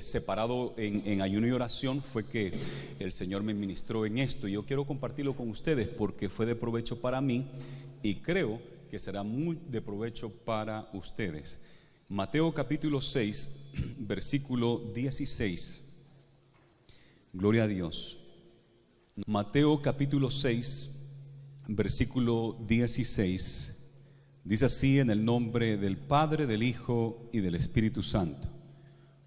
separado en ayuno y oración fue que el Señor me ministró en esto, y yo quiero compartirlo con ustedes porque fue de provecho para mí y creo que será muy de provecho para ustedes. Mateo capítulo 6, versículo 16. Gloria a Dios. Mateo capítulo 6, versículo 16. Dice así: en el nombre del Padre, del Hijo y del Espíritu Santo.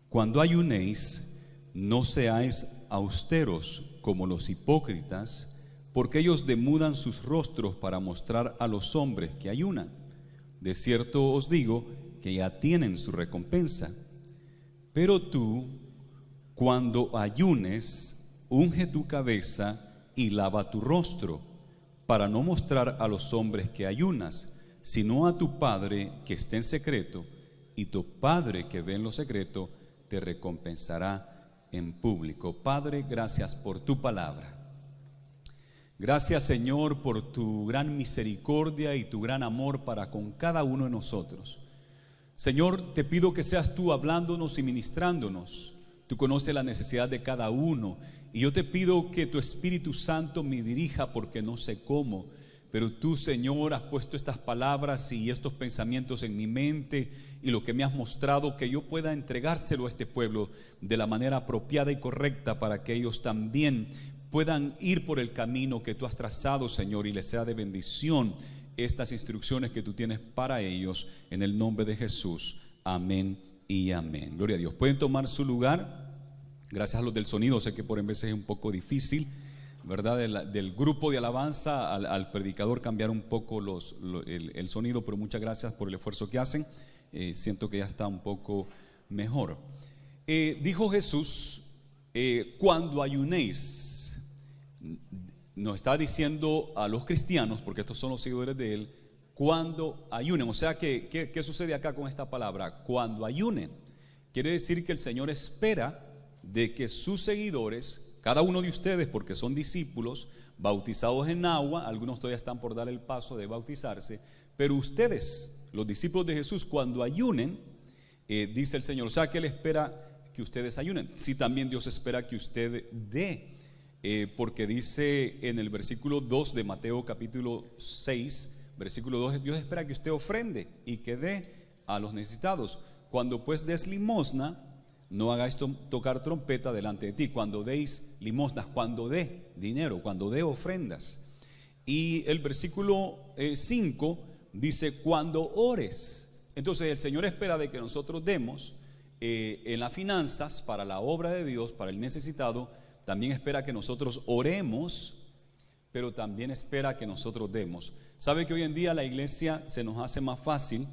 Cuando ayunéis, no seáis austeros como los hipócritas, porque ellos demudan sus rostros para mostrar a los hombres que ayunan. De cierto os digo que ya tienen su recompensa. Pero tú, cuando ayunes, unge tu cabeza y lava tu rostro, para no mostrar a los hombres que ayunas, sino a tu Padre que está en secreto, y tu Padre que ve en lo secreto te recompensará en público. Padre, gracias por tu palabra. Gracias, Señor, por tu gran misericordia y tu gran amor para con cada uno de nosotros. Señor, te pido que seas tú hablándonos y ministrándonos. Tú conoces la necesidad de cada uno, y yo te pido que tu Espíritu Santo me dirija, porque no sé cómo, pero tú, Señor, has puesto estas palabras y estos pensamientos en mi mente, y lo que me has mostrado, que yo pueda entregárselo a este pueblo de la manera apropiada y correcta, para que ellos también puedan ir por el camino que tú has trazado, Señor, y les sea de bendición estas instrucciones que tú tienes para ellos, en el nombre de Jesús. Amén y amén. Gloria a Dios. Pueden tomar su lugar. Gracias a los del sonido. Sé que por en veces es un poco difícil, ¿verdad? Del grupo de alabanza al predicador cambiar un poco el sonido, pero muchas gracias por el esfuerzo que hacen. Siento que ya está un poco mejor. Dijo Jesús, cuando ayunéis. Nos está diciendo a los cristianos, porque estos son los seguidores de Él, cuando ayunen. O sea, ¿qué sucede acá con esta palabra? Cuando ayunen. Quiere decir que el Señor espera de que sus seguidores, cada uno de ustedes, porque son discípulos, bautizados en agua, algunos todavía están por dar el paso de bautizarse, pero ustedes, los discípulos de Jesús, cuando ayunen, dice el Señor, o sea, que Él espera que ustedes ayunen. Sí, también Dios espera que usted dé. Porque dice en el versículo 2 de Mateo capítulo 6, versículo 2, Dios espera que usted ofrende y que dé a los necesitados. Cuando pues des limosna, no hagáis tocar trompeta delante de ti. Cuando deis limosnas, cuando dé dinero, cuando dé ofrendas. Y el versículo 5 dice, cuando ores. Entonces el Señor espera de que nosotros demos en las finanzas para la obra de Dios, para el necesitado. También espera que nosotros oremos, pero también espera que nosotros demos. Sabe que hoy en día la iglesia se nos hace más fácil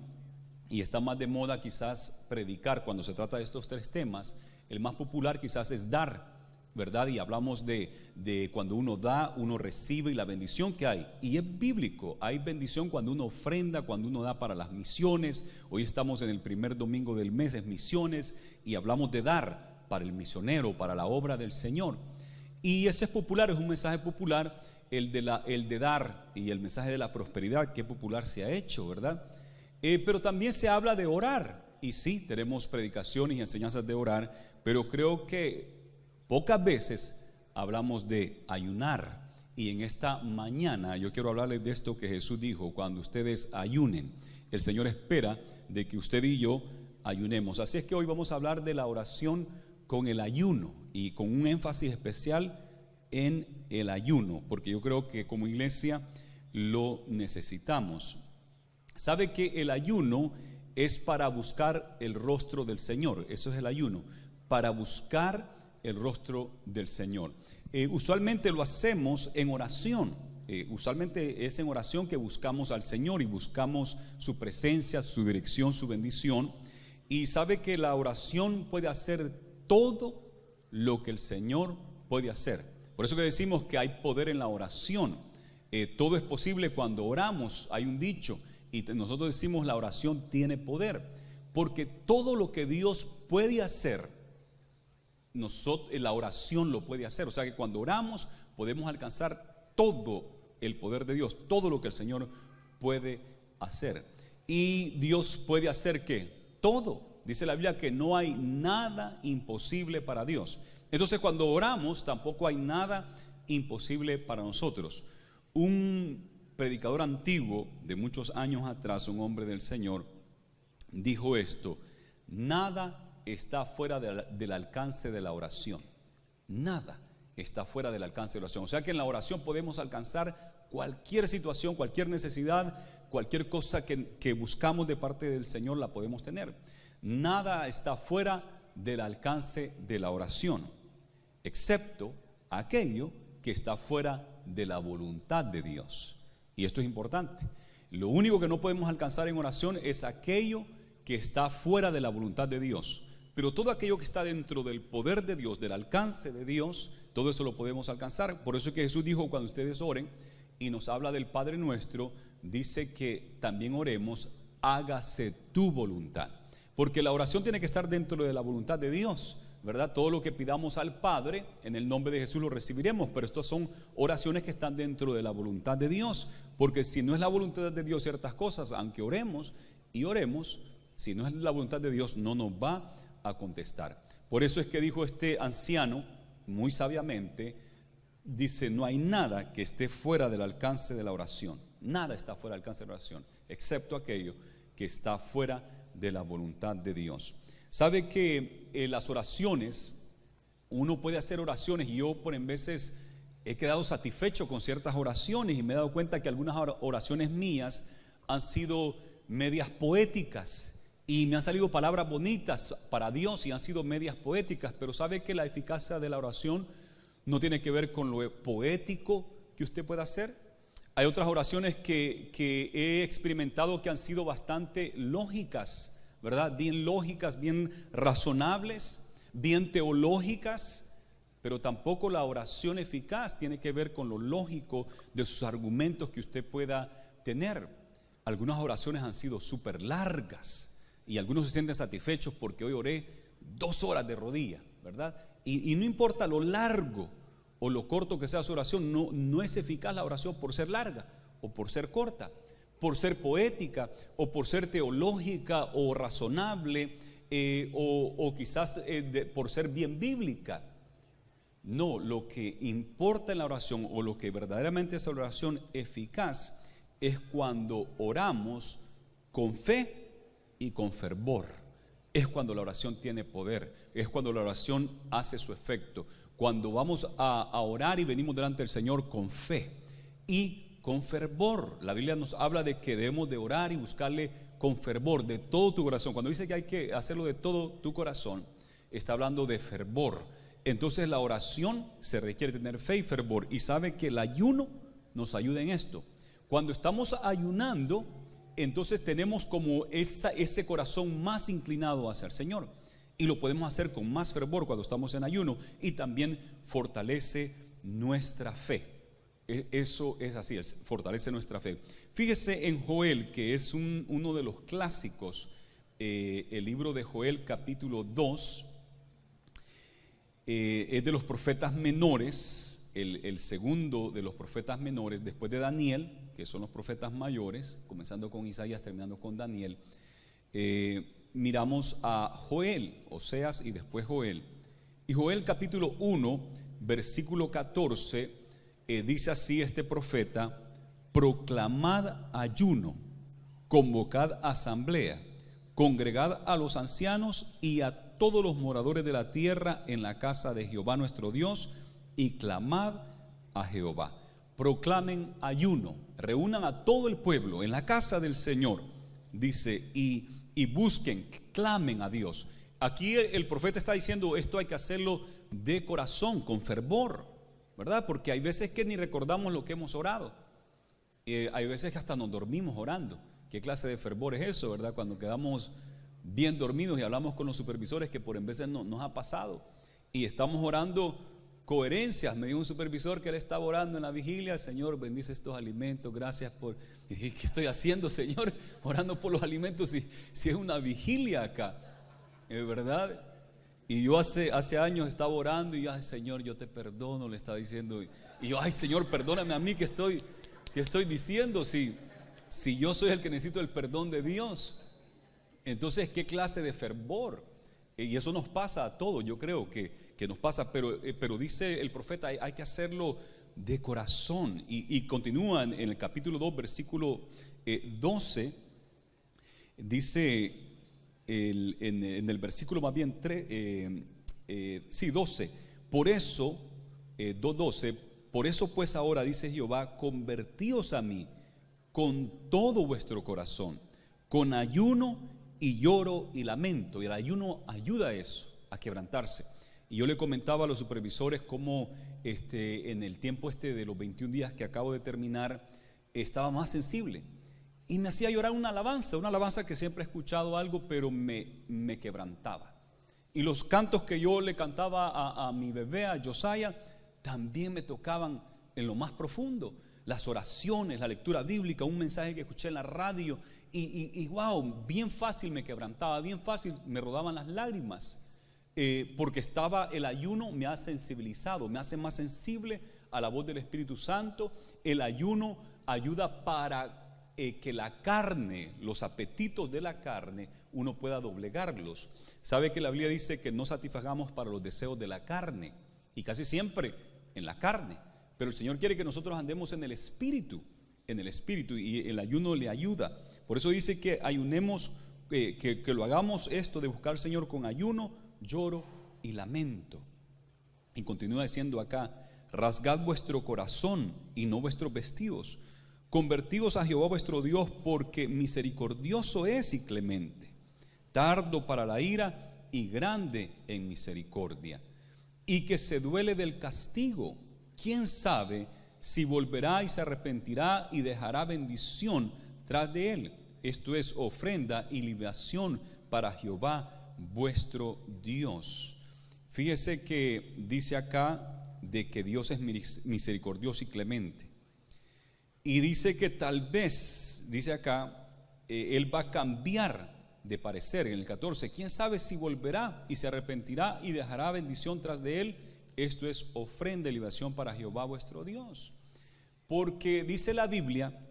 y está más de moda quizás predicar cuando se trata de estos tres temas. El más popular quizás es dar, ¿verdad? Y hablamos de cuando uno da, uno recibe, y la bendición que hay. Y es bíblico, hay bendición cuando uno ofrenda, cuando uno da para las misiones. Hoy estamos en el primer domingo del mes, es misiones, y hablamos de dar para el misionero, para la obra del Señor. Y ese es popular, es un mensaje popular, el de dar, y el mensaje de la prosperidad, que popular se ha hecho, ¿verdad? Pero también se habla de orar, y sí, tenemos predicaciones y enseñanzas de orar, pero creo que pocas veces hablamos de ayunar. Y en esta mañana yo quiero hablarles de esto que Jesús dijo: cuando ustedes ayunen, el Señor espera de que usted y yo ayunemos. Así es que hoy vamos a hablar de la oración con el ayuno, y con un énfasis especial en el ayuno, porque yo creo que como iglesia lo necesitamos. Sabe que el ayuno es para buscar el rostro del Señor. Eso es el ayuno, para buscar el rostro del Señor. Usualmente lo hacemos en oración. Usualmente es en oración que buscamos al Señor y buscamos su presencia, su dirección, su bendición. Y sabe que la oración puede hacer todo lo que el Señor puede hacer. Por eso que decimos que hay poder en la oración. Todo es posible cuando oramos. Hay un dicho, y nosotros decimos la oración tiene poder, porque todo lo que Dios puede hacer, la oración lo puede hacer. O sea que cuando oramos podemos alcanzar todo el poder de Dios, todo lo que el Señor puede hacer. Y Dios puede hacer ¿qué? Todo. Dice la Biblia que no hay nada imposible para Dios. Entonces cuando oramos tampoco hay nada imposible para nosotros. Un predicador antiguo de muchos años atrás, un hombre del Señor, dijo esto: nada está fuera del alcance de la oración. Nada está fuera del alcance de la oración. O sea que en la oración podemos alcanzar cualquier situación, cualquier necesidad, cualquier cosa que buscamos de parte del Señor la podemos tener. Nada está fuera del alcance de la oración, excepto aquello que está fuera de la voluntad de Dios. Y esto es importante. Lo único que no podemos alcanzar en oración es aquello que está fuera de la voluntad de Dios. Pero todo aquello que está dentro del poder de Dios, del alcance de Dios, todo eso lo podemos alcanzar. Por eso es que Jesús dijo: cuando ustedes oren, y nos habla del Padre Nuestro, dice que también oremos: hágase tu voluntad. Porque la oración tiene que estar dentro de la voluntad de Dios, ¿verdad? Todo lo que pidamos al Padre en el nombre de Jesús lo recibiremos, pero estas son oraciones que están dentro de la voluntad de Dios, porque si no es la voluntad de Dios ciertas cosas, aunque oremos y oremos, si no es la voluntad de Dios, no nos va a contestar. Por eso es que dijo este anciano muy sabiamente, dice: no hay nada que esté fuera del alcance de la oración. Nada está fuera del alcance de la oración, excepto aquello que está fuera de la voluntad de Dios. Sabe que las oraciones, uno puede hacer oraciones, y yo por en veces he quedado satisfecho con ciertas oraciones y me he dado cuenta que algunas oraciones mías han sido medias poéticas y me han salido palabras bonitas para Dios y han sido medias poéticas, pero sabe que la eficacia de la oración no tiene que ver con lo poético que usted pueda hacer. Hay otras oraciones que he experimentado que han sido bastante lógicas, ¿verdad? Bien lógicas, bien razonables, bien teológicas, pero tampoco la oración eficaz tiene que ver con lo lógico de sus argumentos que usted pueda tener. Algunas oraciones han sido súper largas y algunos se sienten satisfechos porque hoy oré 2 horas de rodilla, ¿verdad? Y no importa lo largo o lo corto que sea su oración, no es eficaz la oración por ser larga o por ser corta, por ser poética o por ser teológica o razonable, o quizás por ser bien bíblica. No, lo que importa en la oración, o lo que verdaderamente es la oración eficaz, es cuando oramos con fe y con fervor. Es cuando la oración tiene poder, es cuando la oración hace su efecto, cuando vamos a orar y venimos delante del Señor con fe y con fervor. La Biblia nos habla de que debemos de orar y buscarle con fervor, de todo tu corazón. Cuando dice que hay que hacerlo de todo tu corazón, está hablando de fervor. Entonces la oración se requiere tener fe y fervor, y sabe que el ayuno nos ayuda en esto. Cuando estamos ayunando, entonces tenemos como ese corazón más inclinado hacia el Señor, y lo podemos hacer con más fervor cuando estamos en ayuno, y también fortalece nuestra fe. Eso es así, fortalece nuestra fe. Fíjese en Joel, que es uno de los clásicos, el libro de Joel capítulo 2, es de los profetas menores, el segundo de los profetas menores después de Daniel, que son los profetas mayores, comenzando con Isaías, terminando con Daniel. Miramos a Joel, Oseas y después Joel. Y Joel capítulo 1, versículo 14, dice así este profeta: proclamad ayuno, convocad asamblea, congregad a los ancianos y a todos los moradores de la tierra en la casa de Jehová nuestro Dios, y clamad a Jehová. Proclamen ayuno, reúnan a todo el pueblo en la casa del Señor, dice, y busquen, clamen a Dios. Aquí el profeta está diciendo: esto hay que hacerlo de corazón, con fervor, ¿verdad? Porque hay veces que ni recordamos lo que hemos orado, hay veces que hasta nos dormimos orando. ¿Qué clase de fervor es eso, verdad? Cuando quedamos bien dormidos y hablamos con los supervisores, que por en veces nos ha pasado, y estamos orando coherencias. Me dijo un supervisor que él estaba orando en la vigilia: Señor, bendice estos alimentos, gracias por... Y dije: ¿qué estoy haciendo, Señor? Orando por los alimentos si es una vigilia acá, ¿verdad? Y yo hace años estaba orando y yo: ay, Señor, yo te perdono, le estaba diciendo. Y yo: ay, Señor, perdóname a mí, que estoy diciendo, si yo soy el que necesito el perdón de Dios. Entonces, ¿qué clase de fervor? Y eso nos pasa a todos, yo creo que nos pasa, pero dice el profeta, hay que hacerlo de corazón. Y continúa en el capítulo 2, versículo 12, dice en el versículo más bien 12, por eso, 2:12, por eso pues ahora, dice Jehová, convertíos a mí con todo vuestro corazón, con ayuno y lloro y lamento. Y el ayuno ayuda a eso, a quebrantarse. Y yo le comentaba a los supervisores cómo en el tiempo de los 21 días que acabo de terminar, estaba más sensible. Y me hacía llorar una alabanza que siempre he escuchado algo, pero me quebrantaba. Y los cantos que yo le cantaba a mi bebé, a Josiah, también me tocaban en lo más profundo. Las oraciones, la lectura bíblica, un mensaje que escuché en la radio, y wow, bien fácil me quebrantaba, bien fácil me rodaban las lágrimas, porque el ayuno me ha sensibilizado, me hace más sensible a la voz del Espíritu Santo. El ayuno ayuda para que la carne, los apetitos de la carne, uno pueda doblegarlos. Sabe que la Biblia dice que no satisfagamos para los deseos de la carne, y casi siempre en la carne, pero el Señor quiere que nosotros andemos en el Espíritu, y el ayuno le ayuda. Por eso dice que ayunemos, que lo hagamos esto de buscar al Señor con ayuno, lloro y lamento. Y continúa diciendo acá, rasgad vuestro corazón y no vuestros vestidos, convertíos a Jehová vuestro Dios, porque misericordioso es y clemente, tardo para la ira y grande en misericordia, y que se duele del castigo. ¿Quién sabe si volverá y se arrepentirá y dejará bendición tras de él? Esto es ofrenda y libación para Jehová vuestro Dios. Fíjese que dice acá de que Dios es misericordioso y clemente. Y dice que tal vez, dice acá, Él va a cambiar de parecer en el 14. ¿Quién sabe si volverá y se arrepentirá y dejará bendición tras de él? Esto es ofrenda y libación para Jehová vuestro Dios. Porque dice la Biblia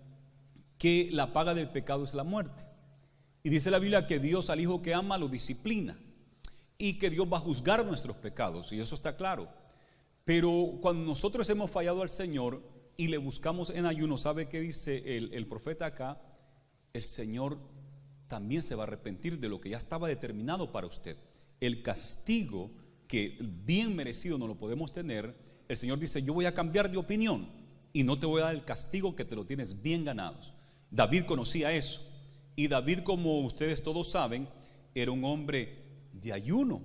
que la paga del pecado es la muerte. Y dice la Biblia que Dios al hijo que ama lo disciplina, y que Dios va a juzgar nuestros pecados, y eso está claro. Pero cuando nosotros hemos fallado al Señor y le buscamos en ayuno, ¿sabe qué dice el profeta acá? El Señor también se va a arrepentir de lo que ya estaba determinado para usted. El castigo que bien merecido no lo podemos tener, el Señor dice, yo voy a cambiar de opinión y no te voy a dar el castigo que te lo tienes bien ganado. David conocía eso, y David, como ustedes todos saben, era un hombre de ayuno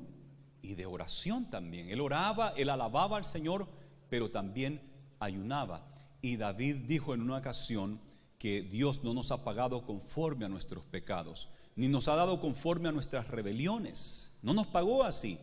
y de oración también. Él oraba, él alababa al Señor, pero también ayunaba. Y David dijo en una ocasión que Dios no nos ha pagado conforme a nuestros pecados, ni nos ha dado conforme a nuestras rebeliones. No nos pagó así,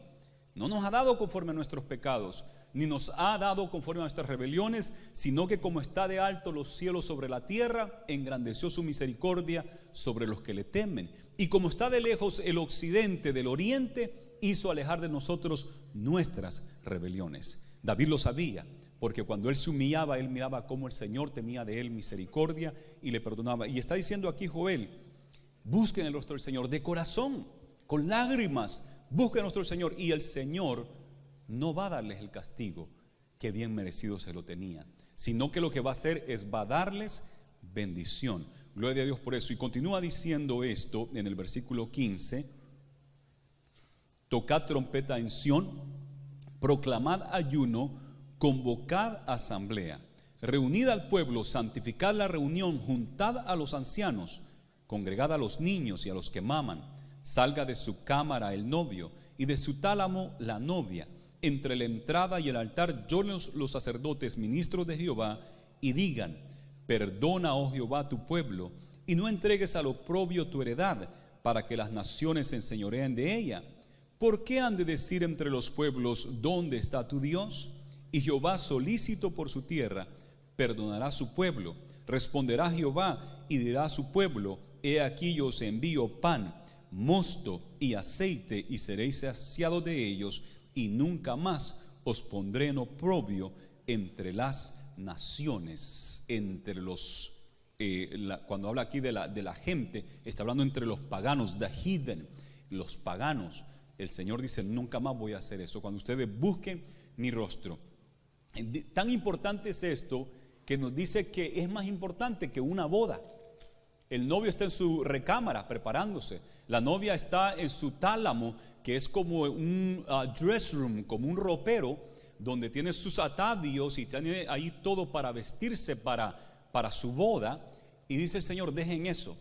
no nos ha dado conforme a nuestros pecados, ni nos ha dado conforme a nuestras rebeliones, sino que como está de alto los cielos sobre la tierra, engrandeció su misericordia sobre los que le temen. Y como está de lejos el occidente del oriente, hizo alejar de nosotros nuestras rebeliones. David lo sabía, porque cuando él se humillaba, él miraba cómo el Señor tenía de él misericordia y le perdonaba. Y está diciendo aquí Joel, busquen el rostro del Señor de corazón, con lágrimas, busquen el rostro del Señor, y el Señor no va a darles el castigo que bien merecido se lo tenía, sino que lo que va a hacer es va a darles bendición. Gloria a Dios por eso. Y continúa diciendo esto en el versículo 15: tocad trompeta en Sión, proclamad ayuno, convocad asamblea, reunid al pueblo, santificad la reunión, juntad a los ancianos, congregad a los niños y a los que maman. Salga de su cámara el novio y de su tálamo la novia. Entre la entrada y el altar lloren los sacerdotes, ministros de Jehová, y digan: perdona, oh Jehová, tu pueblo, y no entregues al oprobio tu heredad, para que las naciones se enseñoreen de ella. ¿Por qué han de decir entre los pueblos: ¿dónde está tu Dios? Y Jehová, solícito por su tierra, perdonará a su pueblo. Responderá Jehová y dirá a su pueblo: he aquí yo os envío pan, mosto y aceite, y seréis saciados de ellos, y nunca más os pondré en oprobio entre las naciones, entre los cuando habla aquí de la gente, está hablando entre los paganos, the heathen, los paganos. El Señor dice, nunca más voy a hacer eso, cuando ustedes busquen mi rostro. Tan importante es esto que nos dice que es más importante que una boda. El novio está en su recámara preparándose, la novia está en su tálamo, que es como un dress room, como un ropero, donde tiene sus atavios y tiene ahí todo para vestirse para su boda. Y dice el Señor, dejen eso,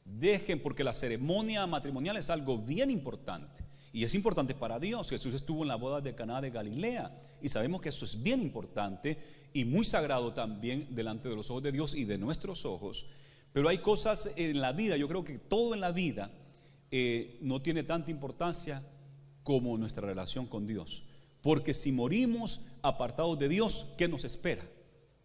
dejen, porque la ceremonia matrimonial es algo bien importante. Y es importante para Dios. Jesús estuvo en la boda de Caná de Galilea y sabemos que eso es bien importante y muy sagrado también delante de los ojos de Dios y de nuestros ojos. Pero hay cosas en la vida, yo creo que todo en la vida no tiene tanta importancia como nuestra relación con Dios. Porque si morimos apartados de Dios, ¿qué nos espera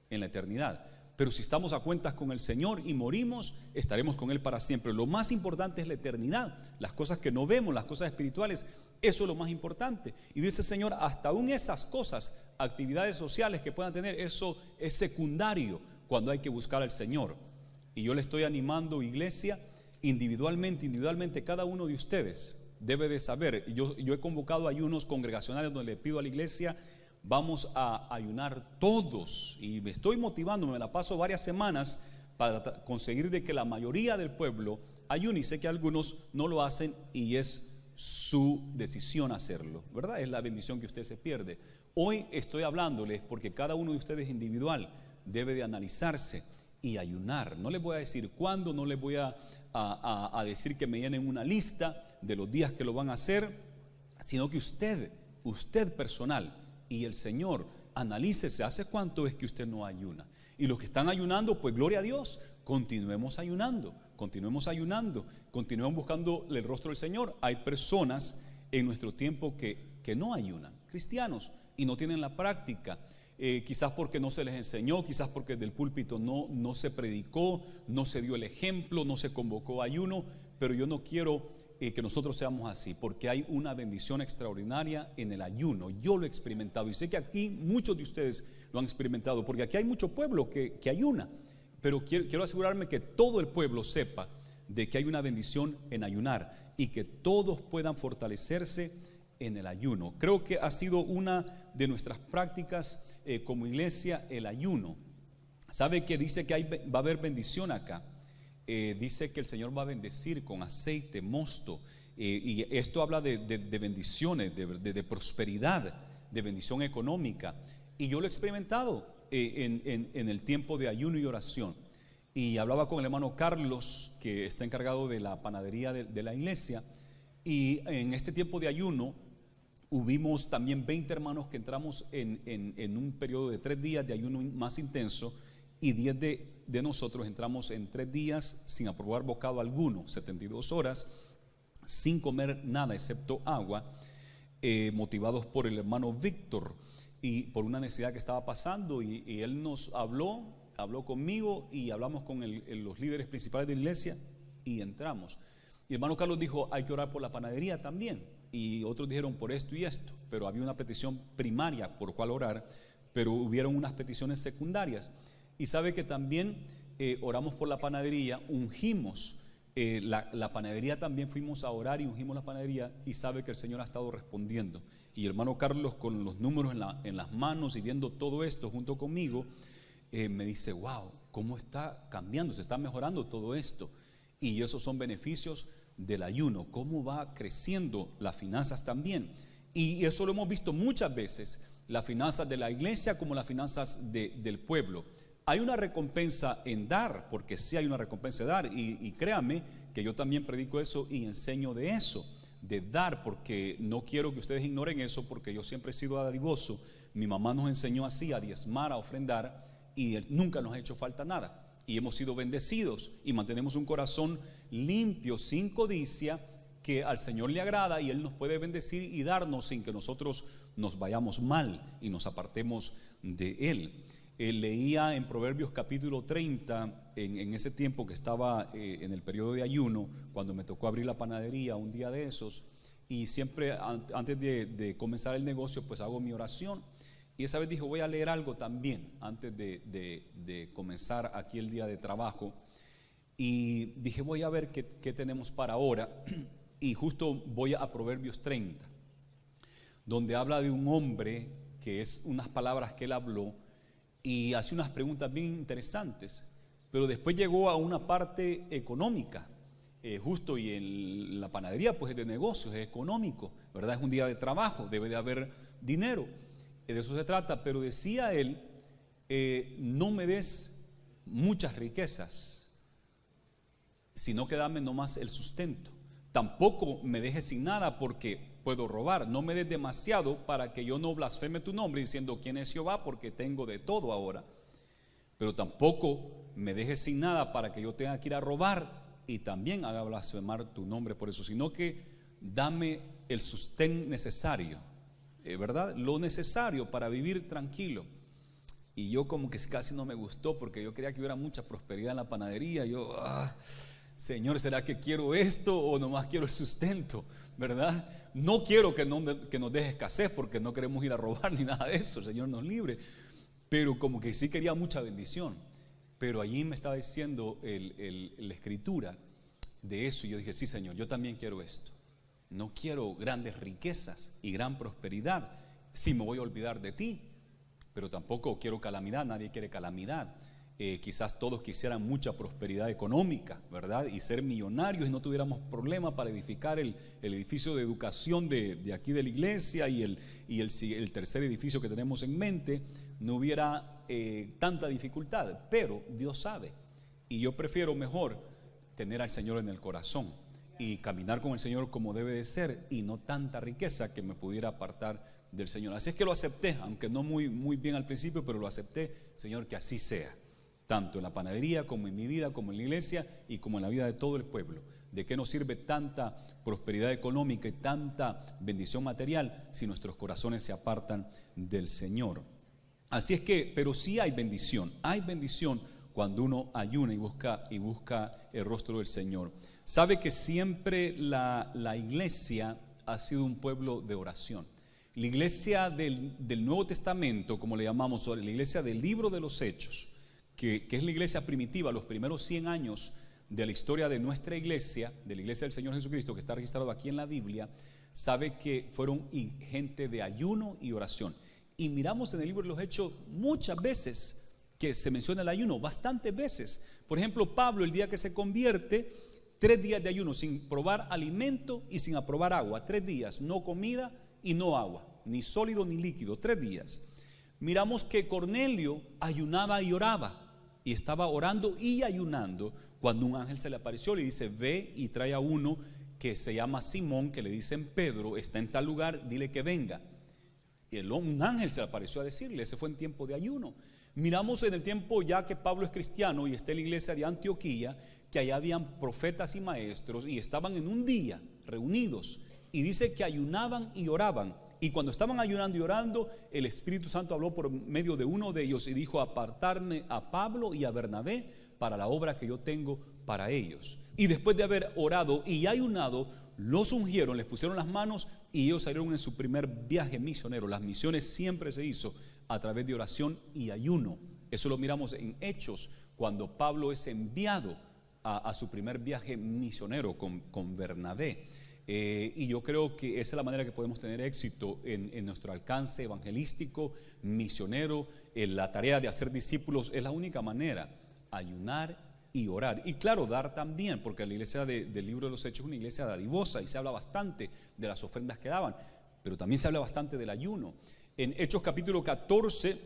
en la eternidad? Pero si estamos a cuentas con el Señor y morimos, estaremos con Él para siempre. Lo más importante es la eternidad, las cosas que no vemos, las cosas espirituales, eso es lo más importante. Y dice el Señor, hasta aún esas cosas, actividades sociales que puedan tener, eso es secundario cuando hay que buscar al Señor. Y yo le estoy animando, iglesia, individualmente, cada uno de ustedes debe de saber. Yo he convocado ayunos congregacionales donde le pido a la iglesia, vamos a ayunar todos, y me estoy motivando, me la paso varias semanas para conseguir de que la mayoría del pueblo ayune, y sé que algunos no lo hacen y es su decisión hacerlo, ¿verdad? Es la bendición que usted se pierde. Hoy estoy hablándoles porque cada uno de ustedes individual debe de analizarse y ayunar. No les voy a decir cuándo, no les voy a decir que me llenen una lista de los días que lo van a hacer, sino que usted personal y el Señor, analícese, ¿hace cuánto es que usted no ayuna? Y los que están ayunando, pues gloria a Dios, continuemos ayunando, continuemos buscando el rostro del Señor. Hay personas en nuestro tiempo que no ayunan, cristianos, y no tienen la práctica, quizás porque no se les enseñó, quizás porque del púlpito no se predicó, no se dio el ejemplo, no se convocó a ayuno, pero yo no quiero que nosotros seamos así, porque hay una bendición extraordinaria en el ayuno. Yo lo he experimentado y sé que aquí muchos de ustedes lo han experimentado, porque aquí hay mucho pueblo que ayuna, pero quiero asegurarme que todo el pueblo sepa de que hay una bendición en ayunar y que todos puedan fortalecerse en el ayuno. Creo que ha sido una de nuestras prácticas como iglesia, el ayuno. ¿Sabe que dice que va a haber bendición acá? Dice que el Señor va a bendecir con aceite, mosto, y esto habla de bendiciones, de prosperidad, de bendición económica, y yo lo he experimentado en el tiempo de ayuno y oración. Y hablaba con el hermano Carlos, que está encargado de la panadería de la iglesia, y en este tiempo de ayuno hubimos también 20 hermanos que entramos en un periodo de 3 días de ayuno más intenso, y 10 de nosotros entramos en 3 días sin aprobar bocado alguno, 72 horas, sin comer nada excepto agua, motivados por el hermano Víctor y por una necesidad que estaba pasando, y él nos habló conmigo y hablamos con los líderes principales de la iglesia y entramos. Y el hermano Carlos dijo, hay que orar por la panadería también, y otros dijeron por esto y esto, pero había una petición primaria por cual orar, pero hubieron unas peticiones secundarias. Y sabe que también oramos por la panadería, ungimos la panadería, también fuimos a orar y ungimos la panadería, y sabe que el Señor ha estado respondiendo. Y el hermano Carlos, con los números en las manos y viendo todo esto junto conmigo, me dice, wow, cómo está cambiando, se está mejorando todo esto. Y esos son beneficios del ayuno, cómo va creciendo las finanzas también. Y eso lo hemos visto muchas veces, las finanzas de la iglesia como las finanzas del pueblo. Hay una recompensa en dar, porque sí hay una recompensa de dar, y créame que yo también predico eso y enseño de eso, de dar, porque no quiero que ustedes ignoren eso, porque yo siempre he sido dadivoso. Mi mamá nos enseñó así, a diezmar, a ofrendar, y nunca nos ha hecho falta nada, y hemos sido bendecidos y mantenemos un corazón limpio, sin codicia, que al Señor le agrada, y Él nos puede bendecir y darnos sin que nosotros nos vayamos mal y nos apartemos de Él. Leía en Proverbios capítulo 30, en ese tiempo que estaba en el periodo de ayuno, cuando me tocó abrir la panadería un día de esos, y siempre antes de comenzar el negocio pues hago mi oración, Y esa vez dijo, voy a leer algo también antes de comenzar aquí el día de trabajo. Y dije, voy a ver qué tenemos para ahora. Y justo voy a Proverbios 30, donde habla de un hombre que es unas palabras que él habló y hace unas preguntas bien interesantes. Pero después llegó a una parte económica. Justo, y en la panadería pues es de negocios, es económico, ¿verdad? Es un día de trabajo, debe de haber dinero, de eso se trata. Pero decía él, no me des muchas riquezas, sino que dame nomás el sustento. Tampoco me dejes sin nada porque puedo robar. No me des demasiado para que yo no blasfeme tu nombre diciendo quién es Jehová, porque tengo de todo ahora. Pero tampoco me dejes sin nada para que yo tenga que ir a robar y también haga blasfemar tu nombre por eso, sino que dame el sustento necesario, ¿verdad? Lo necesario para vivir tranquilo. Y yo como que casi no me gustó, porque yo quería que hubiera mucha prosperidad en la panadería. Yo, Señor, ¿será que quiero esto o nomás quiero el sustento? ¿Verdad? No quiero que nos deje escasez, porque no queremos ir a robar ni nada de eso, el Señor nos libre. Pero como que sí quería mucha bendición. Pero allí me estaba diciendo la escritura de eso, y yo dije, sí, Señor, yo también quiero esto. No quiero grandes riquezas y gran prosperidad, si me voy a olvidar de ti. Pero tampoco quiero calamidad, nadie quiere calamidad. Quizás todos quisieran mucha prosperidad económica, ¿verdad? Y ser millonarios y no tuviéramos problema para edificar el edificio de educación de aquí de la iglesia y el tercer edificio que tenemos en mente, no hubiera tanta dificultad. Pero Dios sabe, y yo prefiero mejor tener al Señor en el corazón y caminar con el Señor como debe de ser, y no tanta riqueza que me pudiera apartar del Señor. Así es que lo acepté, aunque no muy bien al principio, pero lo acepté. Señor, que así sea, tanto en la panadería como en mi vida, como en la iglesia y como en la vida de todo el pueblo. ¿De qué nos sirve tanta prosperidad económica y tanta bendición material si nuestros corazones se apartan del Señor? Así es que, pero sí hay bendición cuando uno ayuna y busca el rostro del Señor. Sabe que siempre la iglesia ha sido un pueblo de oración. La iglesia del Nuevo Testamento, como le llamamos, la iglesia del libro de los Hechos, que es la iglesia primitiva, los primeros 100 años de la historia de nuestra iglesia, de la iglesia del Señor Jesucristo, que está registrado aquí en la Biblia, sabe que fueron gente de ayuno y oración. Y miramos en el libro de los Hechos muchas veces que se menciona el ayuno, bastantes veces. Por ejemplo, Pablo, el día que se convierte, 3 días de ayuno sin probar alimento y sin aprobar agua. 3 días, no comida y no agua, ni sólido ni líquido, 3 días. Miramos que Cornelio ayunaba y oraba, y estaba orando y ayunando cuando un ángel se le apareció. Le dice, ve y trae a uno que se llama Simón, que le dicen Pedro, está en tal lugar, dile que venga. Y un ángel se le apareció a decirle, ese fue en tiempo de ayuno. Miramos en el tiempo ya que Pablo es cristiano y está en la iglesia de Antioquía, que allá habían profetas y maestros y estaban en un día reunidos, y dice que ayunaban y oraban. Y cuando estaban ayunando y orando, el Espíritu Santo habló por medio de uno de ellos y dijo, apartarme a Pablo y a Bernabé para la obra que yo tengo para ellos. Y después de haber orado y ayunado, los ungieron, les pusieron las manos y ellos salieron en su primer viaje misionero. Las misiones siempre se hizo a través de oración y ayuno. Eso lo miramos en Hechos, cuando Pablo es enviado a su primer viaje misionero con Bernabé. Y yo creo que esa es la manera que podemos tener éxito en nuestro alcance evangelístico, misionero. La tarea de hacer discípulos es la única manera, ayunar y orar. Y claro, dar también, porque la iglesia del libro de los Hechos es una iglesia dadivosa y se habla bastante de las ofrendas que daban, pero también se habla bastante del ayuno. En Hechos capítulo 14,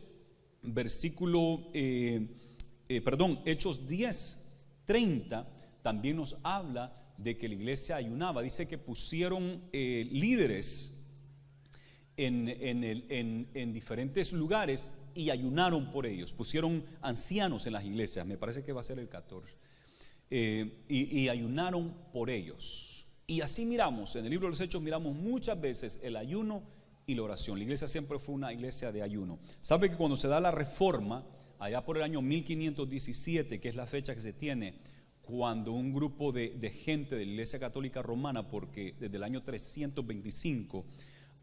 Hechos 10, 30, también nos habla de que la iglesia ayunaba. Dice que pusieron líderes en diferentes lugares y ayunaron por ellos. Pusieron ancianos en las iglesias, me parece que va a ser el 14, y ayunaron por ellos. Y así miramos, en el libro de los Hechos miramos muchas veces el ayuno y la oración. La iglesia siempre fue una iglesia de ayuno. Sabe que cuando se da la reforma, allá por el año 1517, que es la fecha que se tiene, cuando un grupo de gente de la Iglesia Católica Romana, porque desde el año 325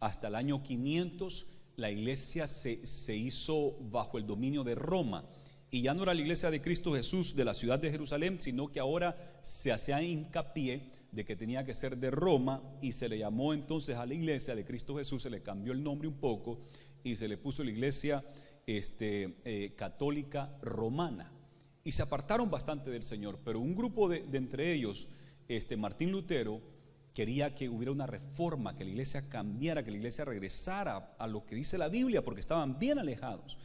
hasta el año 500 la iglesia se hizo bajo el dominio de Roma. Y ya no era la iglesia de Cristo Jesús de la ciudad de Jerusalén, sino que ahora se hacía hincapié de que tenía que ser de Roma, y se le llamó entonces a la iglesia de Cristo Jesús, se le cambió el nombre un poco y se le puso la iglesia católica romana. Y se apartaron bastante del Señor, pero un grupo de entre ellos, Martín Lutero, quería que hubiera una reforma, que la iglesia cambiara, que la iglesia regresara a lo que dice la Biblia, porque estaban bien alejados.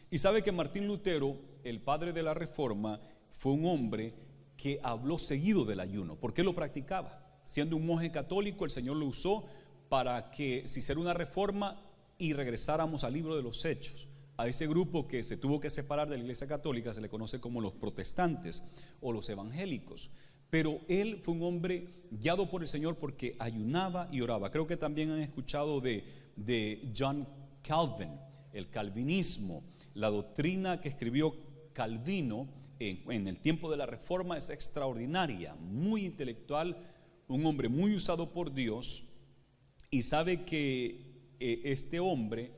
Y sabe que Martín Lutero, el padre de la reforma, fue un hombre que habló seguido del ayuno, porque él lo practicaba. Siendo un monje católico, el Señor lo usó para que se hiciera una reforma y regresáramos al libro de los Hechos. A ese grupo que se tuvo que separar de la iglesia católica se le conoce como los protestantes o los evangélicos. Pero él fue un hombre guiado por el Señor porque ayunaba y oraba. Creo que también han escuchado de John Calvin, el calvinismo. La doctrina que escribió Calvino en el tiempo de la Reforma es extraordinaria, muy intelectual, un hombre muy usado por Dios. Y sabe que este hombre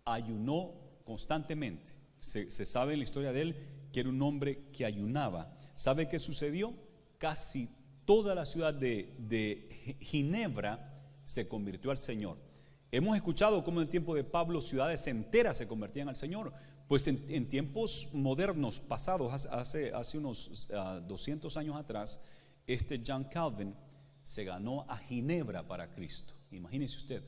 ayunó constantemente. Se sabe en la historia de él que era un hombre que ayunaba. ¿Sabe qué sucedió? Casi toda la ciudad de Ginebra se convirtió al Señor. Hemos escuchado cómo en el tiempo de Pablo ciudades enteras se convertían al Señor. Pues en tiempos modernos pasados, hace unos 200 años atrás, John Calvin se ganó a Ginebra para Cristo. Imagínese usted,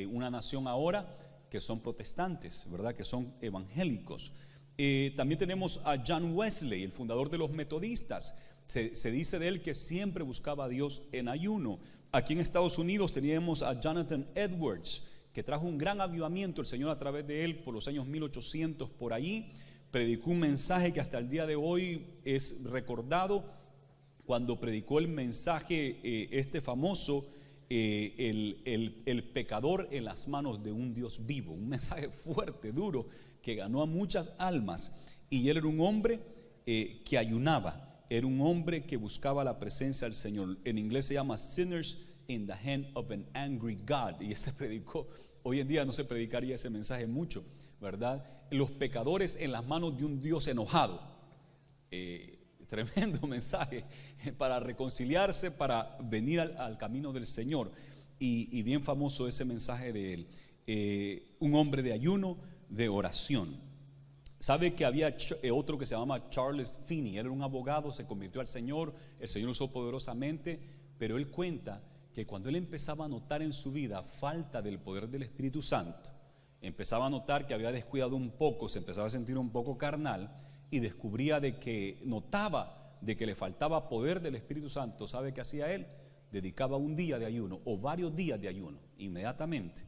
una nación ahora que son protestantes, ¿verdad? Que son evangélicos. También tenemos a John Wesley, el fundador de los metodistas. Se dice de él que siempre buscaba a Dios en ayuno. Aquí en Estados Unidos teníamos a Jonathan Edwards, que trajo un gran avivamiento el Señor a través de él por los años 1800 por allí. Predicó un mensaje que hasta el día de hoy es recordado, cuando predicó el mensaje famoso, el pecador en las manos de un Dios vivo. Un mensaje fuerte, duro, que ganó a muchas almas. Y él era un hombre que ayunaba. Era un hombre que buscaba la presencia del Señor. En inglés se llama Sinners in the Hand of an Angry God. Y ese predicó. Hoy en día no se predicaría ese mensaje mucho, ¿verdad? Los pecadores en las manos de un Dios enojado. Tremendo mensaje para reconciliarse, para venir al camino del Señor. Y bien famoso ese mensaje de él. Un hombre de ayuno, de oración. Sabe que había otro que se llamaba Charles Finney. Él era un abogado, se convirtió al Señor. El Señor lo usó poderosamente. Pero él cuenta que cuando él empezaba a notar en su vida falta del poder del Espíritu Santo, empezaba a notar que había descuidado un poco, se empezaba a sentir un poco carnal, y descubría notaba de que le faltaba poder del Espíritu Santo. ¿Sabe qué hacía él? Dedicaba un día de ayuno o varios días de ayuno inmediatamente.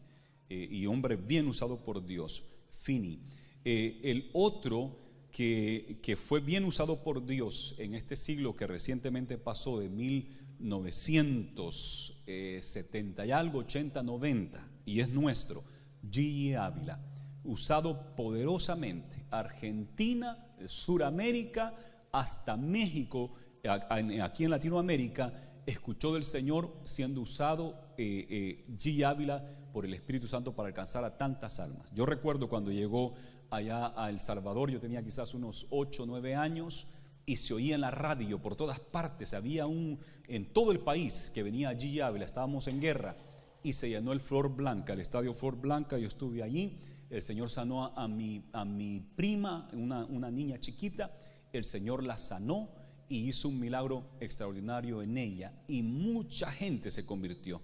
Y hombre bien usado por Dios, Finney. El otro que fue bien usado por Dios en este siglo que recientemente pasó, de 1970 y algo, 80, 90, y es nuestro, G.G. Ávila, usado poderosamente. Argentina, Suramérica, hasta México, aquí en Latinoamérica, escuchó del Señor siendo usado G.G. Ávila por el Espíritu Santo para alcanzar a tantas almas. Yo recuerdo cuando llegó allá a El Salvador, yo tenía quizás unos 8 o 9 años, y se oía en la radio por todas partes. Había en todo el país que venía G.G. Ávila. Estábamos en guerra y se llenó el Flor Blanca, el estadio Flor Blanca. Yo estuve allí. El Señor sanó a mi prima, una niña chiquita. El Señor la sanó y hizo un milagro extraordinario en ella, y mucha gente se convirtió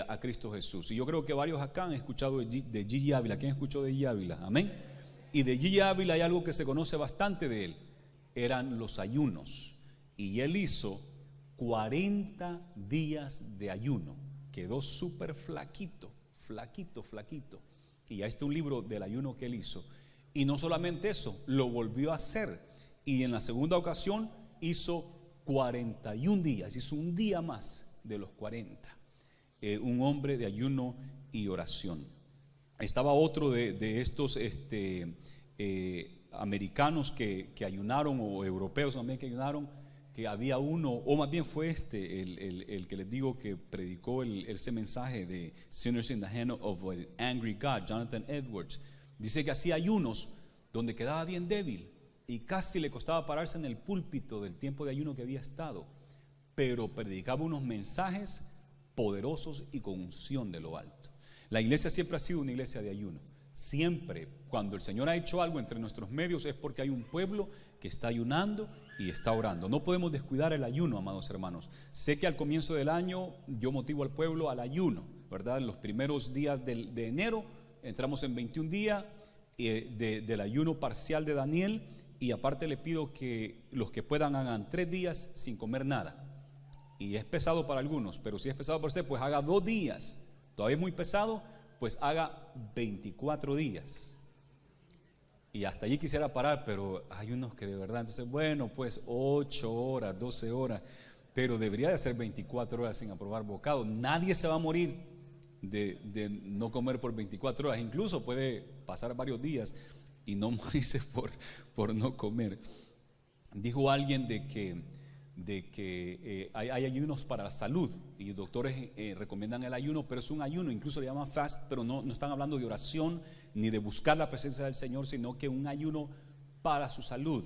a Cristo Jesús. Y yo creo que varios acá han escuchado de G.G. Ávila. ¿Quién escuchó de G.G. Ávila? Amén. Y de G.G. Ávila hay algo que se conoce bastante de él: eran los ayunos. Y él hizo 40 días de ayuno. Quedó súper flaquito. Y ya está un libro del ayuno que él hizo. Y no solamente eso, lo volvió a hacer. Y en la segunda ocasión hizo 41 días. Hizo un día más de los 40. Un hombre de ayuno y oración. Estaba otro de estos americanos que ayunaron, o europeos también que ayunaron, que había uno, o más bien fue el que les digo que predicó ese mensaje de Sinners in the Hand of an Angry God, Jonathan Edwards. Dice que hacía ayunos donde quedaba bien débil y casi le costaba pararse en el púlpito del tiempo de ayuno que había estado, pero predicaba unos mensajes poderosos y con unción de lo alto. La iglesia siempre ha sido una iglesia de ayuno. Siempre, cuando el Señor ha hecho algo entre nuestros medios, es porque hay un pueblo que está ayunando y está orando. No podemos descuidar el ayuno, amados hermanos. Sé que al comienzo del año yo motivo al pueblo al ayuno, ¿verdad? En los primeros días de enero entramos en 21 días del ayuno parcial de Daniel, y aparte le pido que los que puedan hagan 3 días sin comer nada. Y es pesado para algunos, pero si es pesado para usted, pues haga 2 días. Todavía es muy pesado, pues haga 24 días. Y hasta allí quisiera parar, pero hay unos que de verdad, entonces bueno, pues 8 horas, 12 horas, pero debería de ser 24 horas sin aprobar bocado. Nadie se va a morir de no comer por 24 horas, incluso puede pasar varios días y no morirse por no comer. Dijo alguien de que hay ayunos para la salud, y doctores recomiendan el ayuno, pero es un ayuno, incluso le llaman fast, pero no están hablando de oración ni de buscar la presencia del Señor, sino que un ayuno para su salud,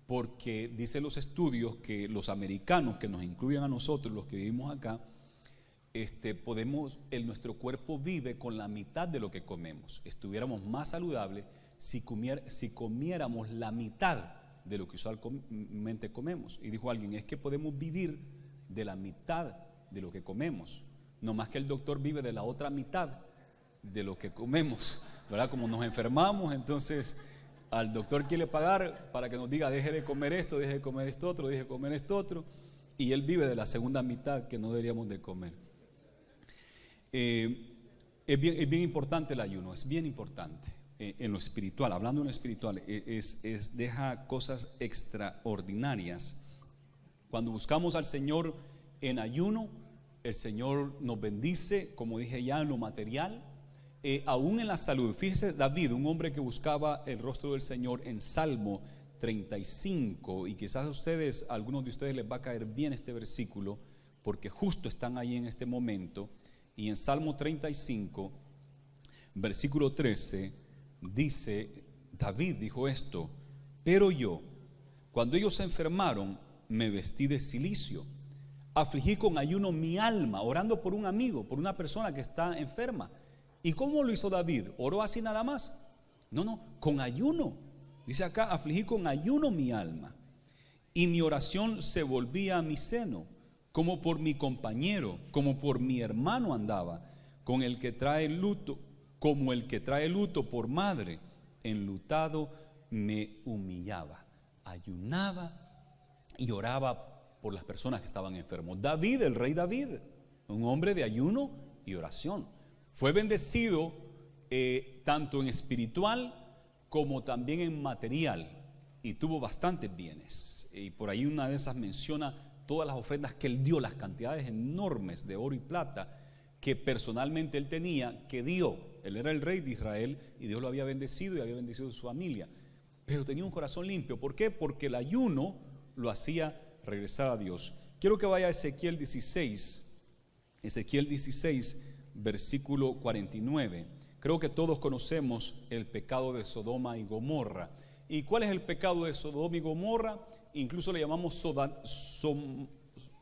porque dicen los estudios que los americanos, que nos incluyen a nosotros, los que vivimos acá, nuestro cuerpo vive con la mitad de lo que comemos. Estuviéramos más saludables si comiéramos la mitad de lo que usualmente comemos. Y dijo alguien, es que podemos vivir de la mitad de lo que comemos, no más que el doctor vive de la otra mitad de lo que comemos, ¿verdad? Como nos enfermamos, entonces al doctor quiere pagar para que nos diga, deje de comer esto, deje de comer esto otro, deje de comer esto otro, y él vive de la segunda mitad que no deberíamos de comer. Es bien importante el ayuno, es bien importante. En lo espiritual, hablando en lo espiritual, deja cosas extraordinarias. Cuando buscamos al Señor en ayuno, el Señor nos bendice, como dije ya, en lo material, aún en la salud. Fíjese David, un hombre que buscaba el rostro del Señor, en Salmo 35, y quizás a algunos de ustedes les va a caer bien este versículo, porque justo están ahí en este momento. Y en Salmo 35, versículo 13, dice, David dijo esto: pero yo, cuando ellos se enfermaron, me vestí de cilicio, afligí con ayuno mi alma, orando por un amigo, por una persona que está enferma. ¿Y cómo lo hizo David? ¿Oró así nada más? No, con ayuno. Dice acá, afligí con ayuno mi alma, y mi oración se volvía a mi seno, como por mi compañero, como por mi hermano andaba, con el que trae luto, como el que trae luto por madre, enlutado me humillaba, ayunaba y oraba por las personas que estaban enfermos. David, el rey David, un hombre de ayuno y oración, fue bendecido tanto en espiritual como también en material, y tuvo bastantes bienes. Y por ahí una de esas menciona todas las ofrendas que él dio, las cantidades enormes de oro y plata que personalmente él tenía, que dio. Él era el rey de Israel y Dios lo había bendecido y había bendecido a su familia, pero tenía un corazón limpio. ¿Por qué? Porque el ayuno lo hacía regresar a Dios. Quiero que vaya a Ezequiel 16, versículo 49. Creo que todos conocemos el pecado de Sodoma y Gomorra. ¿Y cuál es el pecado de Sodoma y Gomorra? Incluso le llamamos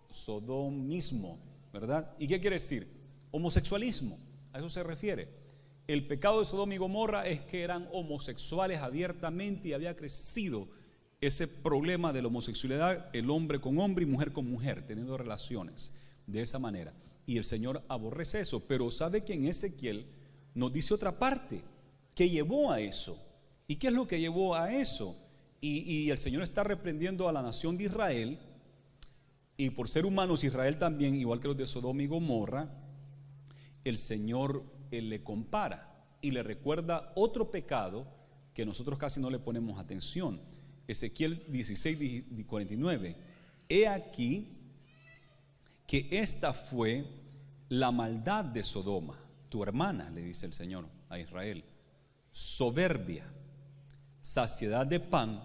sodomismo, ¿verdad? ¿Y qué quiere decir? Homosexualismo, a eso se refiere. El pecado de Sodoma y Gomorra es que eran homosexuales abiertamente, y había crecido ese problema de la homosexualidad, el hombre con hombre y mujer con mujer, teniendo relaciones de esa manera. Y el Señor aborrece eso, pero sabe que en Ezequiel nos dice otra parte que llevó a eso. ¿Y qué es lo que llevó a eso? Y el Señor está reprendiendo a la nación de Israel, y por ser humanos Israel también, igual que los de Sodoma y Gomorra, el Señor le compara y le recuerda otro pecado que nosotros casi no le ponemos atención. Ezequiel 16:49. He aquí que esta fue la maldad de Sodoma, tu hermana, le dice el Señor a Israel: soberbia, saciedad de pan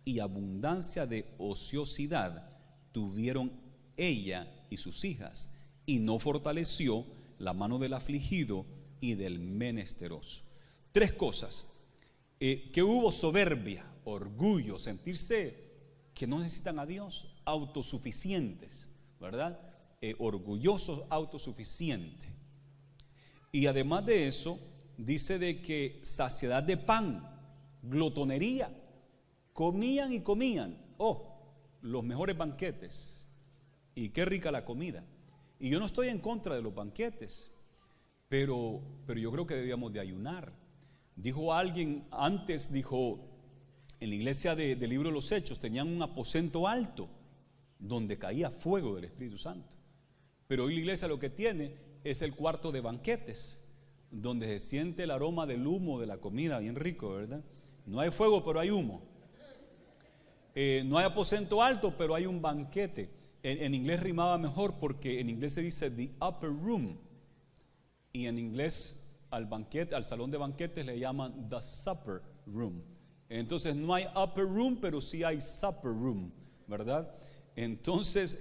y abundancia de ociosidad, tuvieron ella y sus hijas, y no fortaleció la mano del afligido y del menesteroso. 3 cosas. Que hubo soberbia, orgullo, sentirse que no necesitan a Dios, autosuficientes, ¿verdad? Orgullosos, autosuficientes. Y además de eso, dice de que saciedad de pan, glotonería, comían y comían, los mejores banquetes, y qué rica la comida. Y yo no estoy en contra de los banquetes, pero yo creo que debíamos de ayunar. Dijo alguien antes, en la iglesia del libro de los Hechos, tenían un aposento alto donde caía fuego del Espíritu Santo. Pero hoy la iglesia lo que tiene es el cuarto de banquetes, donde se siente el aroma del humo de la comida, bien rico, ¿verdad? No hay fuego, pero hay humo. No hay aposento alto, pero hay un banquete. En inglés rimaba mejor porque en inglés se dice the upper room, y en inglés al salón de banquetes le llaman the supper room. Entonces no hay upper room, pero sí hay supper room, ¿verdad? Entonces,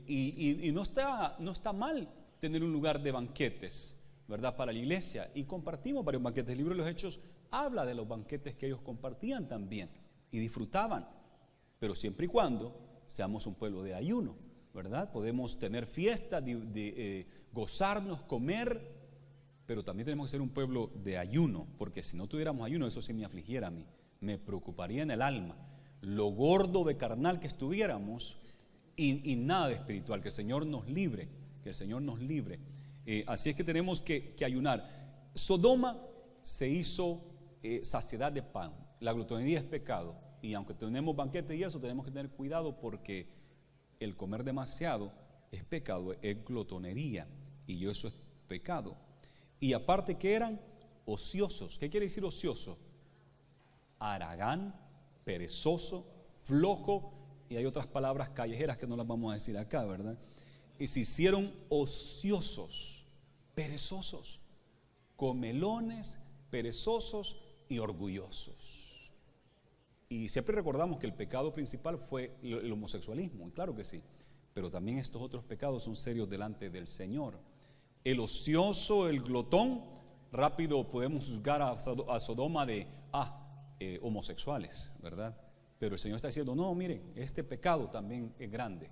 y no está mal tener un lugar de banquetes, ¿verdad? Para la iglesia, y compartimos varios banquetes. El libro de los Hechos habla de los banquetes que ellos compartían también y disfrutaban, pero siempre y cuando seamos un pueblo de ayuno, ¿verdad? Podemos tener fiesta, gozarnos, comer, pero también tenemos que ser un pueblo de ayuno, porque si no tuviéramos ayuno, eso sí me afligiera a mí, me preocuparía en el alma, lo gordo de carnal que estuviéramos y nada de espiritual. Que el Señor nos libre, que el Señor nos libre. Así es que tenemos que ayunar. Sodoma se hizo saciedad de pan, la glotonería es pecado, y aunque tenemos banquete y eso, tenemos que tener cuidado, porque el comer demasiado es pecado, es glotonería, y eso es pecado. Y aparte, que eran ociosos. ¿Qué quiere decir ocioso? Haragán, perezoso, flojo, y hay otras palabras callejeras que no las vamos a decir acá, ¿verdad? Y se hicieron ociosos, perezosos, comelones, perezosos y orgullosos. Y siempre recordamos que el pecado principal fue el homosexualismo, y claro que sí, pero también estos otros pecados son serios delante del Señor. El ocioso, el glotón, rápido podemos juzgar a Sodoma de homosexuales, ¿verdad? Pero el Señor está diciendo, no, miren, este pecado también es grande.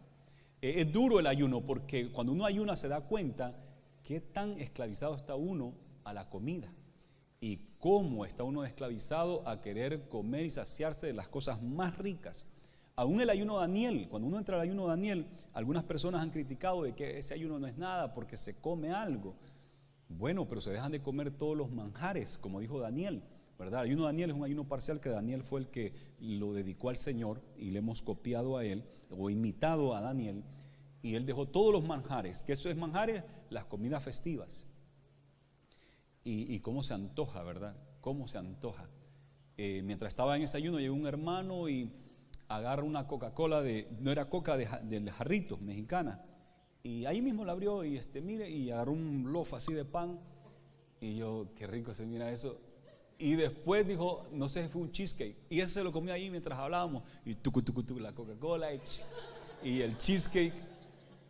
Es duro el ayuno, porque cuando uno ayuna se da cuenta qué tan esclavizado está uno a la comida, y cómo está uno esclavizado a querer comer y saciarse de las cosas más ricas. Aún el ayuno de Daniel, cuando uno entra al ayuno de Daniel, algunas personas han criticado de que ese ayuno no es nada porque se come algo. Bueno, pero se dejan de comer todos los manjares, como dijo Daniel, ¿verdad? El ayuno de Daniel es un ayuno parcial que Daniel fue el que lo dedicó al Señor, y le hemos copiado a él o imitado a Daniel, y él dejó todos los manjares. ¿Qué eso es manjares? Las comidas festivas. Y cómo se antoja, ¿verdad? Cómo se antoja. Mientras estaba en ese ayuno, llegó un hermano y agarra una Coca-Cola no era coca de jarrito, mexicana, y ahí mismo la abrió y mire, y agarró un loaf así de pan, y yo, qué rico se mira eso. Y después dijo, no sé si fue un cheesecake, y ese se lo comí ahí mientras hablábamos, y la Coca-Cola y el cheesecake.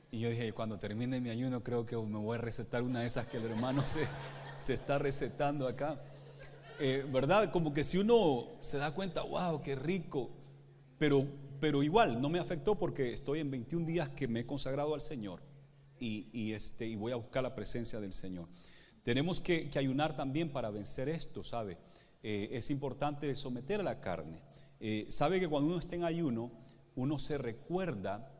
Y yo dije, cuando termine mi ayuno creo que me voy a recetar una de esas que el hermano se está recetando acá, ¿verdad? Como que si uno se da cuenta, wow, qué rico, pero igual no me afectó, porque estoy en 21 días que me he consagrado al Señor, y voy a buscar la presencia del Señor. Tenemos que ayunar también para vencer esto, ¿sabe? Es importante someter a la carne. Sabe que cuando uno está en ayuno, uno se recuerda,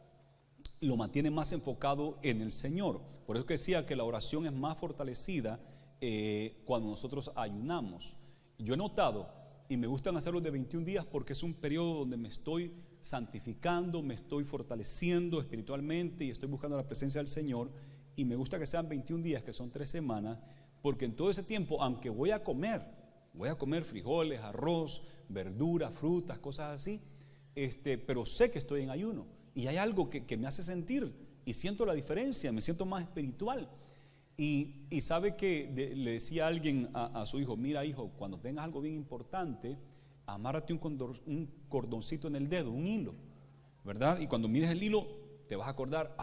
lo mantiene más enfocado en el Señor. Por eso que decía que la oración es más fortalecida cuando nosotros ayunamos. Yo he notado, y me gustan hacerlos de 21 días porque es un periodo donde me estoy santificando, me estoy fortaleciendo espiritualmente y estoy buscando la presencia del Señor. Y me gusta que sean 21 días, que son 3 semanas, porque en todo ese tiempo, aunque voy a comer frijoles, arroz, verduras, frutas, cosas así, pero sé que estoy en ayuno, y hay algo que me hace sentir, y siento la diferencia, me siento más espiritual. Y sabe que le decía a alguien a su hijo, mira hijo, cuando tengas algo bien importante, amárrate un cordoncito en el dedo, un hilo, ¿verdad? Y cuando mires el hilo, te vas a acordar,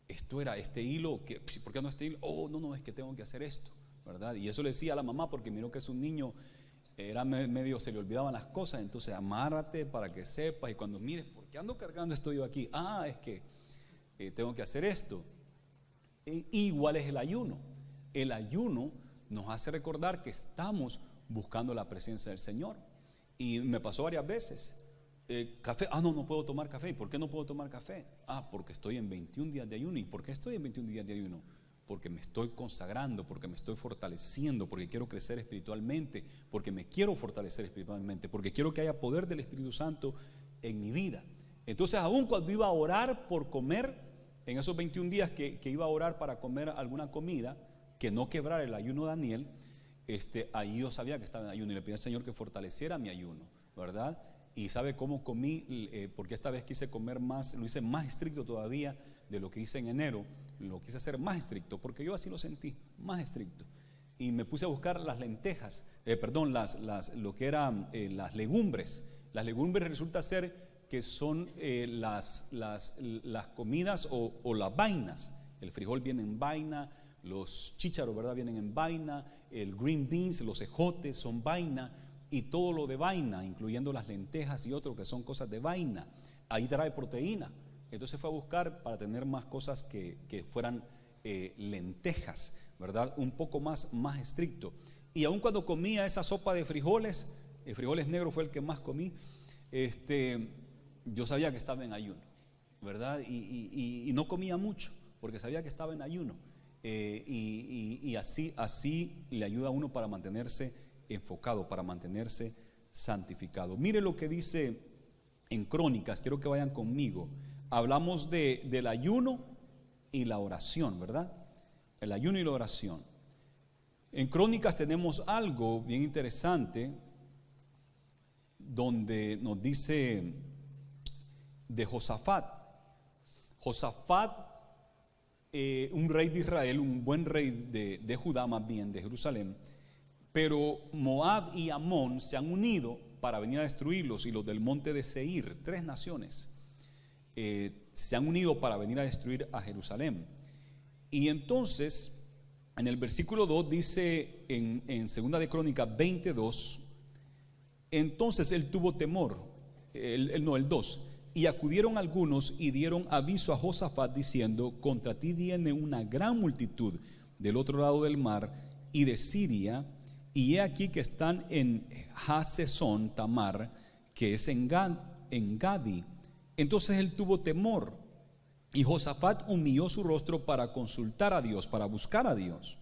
esto era este hilo, ¿por qué no este hilo? No, es que tengo que hacer esto, ¿verdad? Y eso le decía a la mamá porque miró que es un niño, era medio, se le olvidaban las cosas, entonces amárrate para que sepas, y cuando mires, ¿por qué ando cargando esto yo aquí? Es que tengo que hacer esto. Igual es el ayuno. El ayuno nos hace recordar que estamos buscando la presencia del Señor. Y me pasó varias veces. Café, no puedo tomar café. ¿Y por qué no puedo tomar café? Porque estoy en 21 días de ayuno. ¿Y por qué estoy en 21 días de ayuno? Porque me estoy consagrando, porque me estoy fortaleciendo, porque quiero crecer espiritualmente, porque me quiero fortalecer espiritualmente, porque quiero que haya poder del Espíritu Santo en mi vida. Entonces, aún cuando iba a orar por comer, en esos 21 días que iba a orar para comer alguna comida, que no quebrara el ayuno de Daniel, ahí yo sabía que estaba en ayuno y le pedí al Señor que fortaleciera mi ayuno, ¿verdad? Y sabe cómo comí, porque esta vez quise comer más, lo hice más estricto todavía de lo que hice en enero, lo quise hacer más estricto, porque yo así lo sentí, más estricto. Y me puse a buscar las lentejas, lo que eran las legumbres. Las legumbres resulta ser que son las comidas o las vainas. El frijol viene en vaina, los chícharos, ¿verdad?, vienen en vaina, el green beans, los ejotes son vaina, y todo lo de vaina, incluyendo las lentejas y otro que son cosas de vaina, ahí trae proteína. Entonces fue a buscar para tener más cosas que fueran lentejas, ¿verdad?, un poco más estricto. Y aun cuando comía esa sopa de frijoles, frijoles negros fue el que más comí, yo sabía que estaba en ayuno, ¿verdad? Y no comía mucho porque sabía que estaba en ayuno. Y así le ayuda a uno para mantenerse enfocado, para mantenerse santificado. Mire lo que dice en Crónicas, quiero que vayan conmigo. Hablamos del ayuno y la oración, ¿verdad? El ayuno y la oración. En Crónicas tenemos algo bien interesante donde nos dice de Josafat. Josafat, un rey de Israel, un buen rey de Judá, más bien de Jerusalén, pero Moab y Amón se han unido para venir a destruirlos, y los del monte de Seir, 3 naciones, se han unido para venir a destruir a Jerusalén. Y entonces en el versículo 2 dice en 2 de Crónicas 22, entonces él tuvo temor, el 2, y acudieron algunos y dieron aviso a Josafat diciendo: contra ti viene una gran multitud del otro lado del mar y de Siria, y he aquí que están en Hasesón Tamar, que es en Gadi. Entonces él tuvo temor, y Josafat humilló su rostro para consultar a Dios, para buscar a Dios.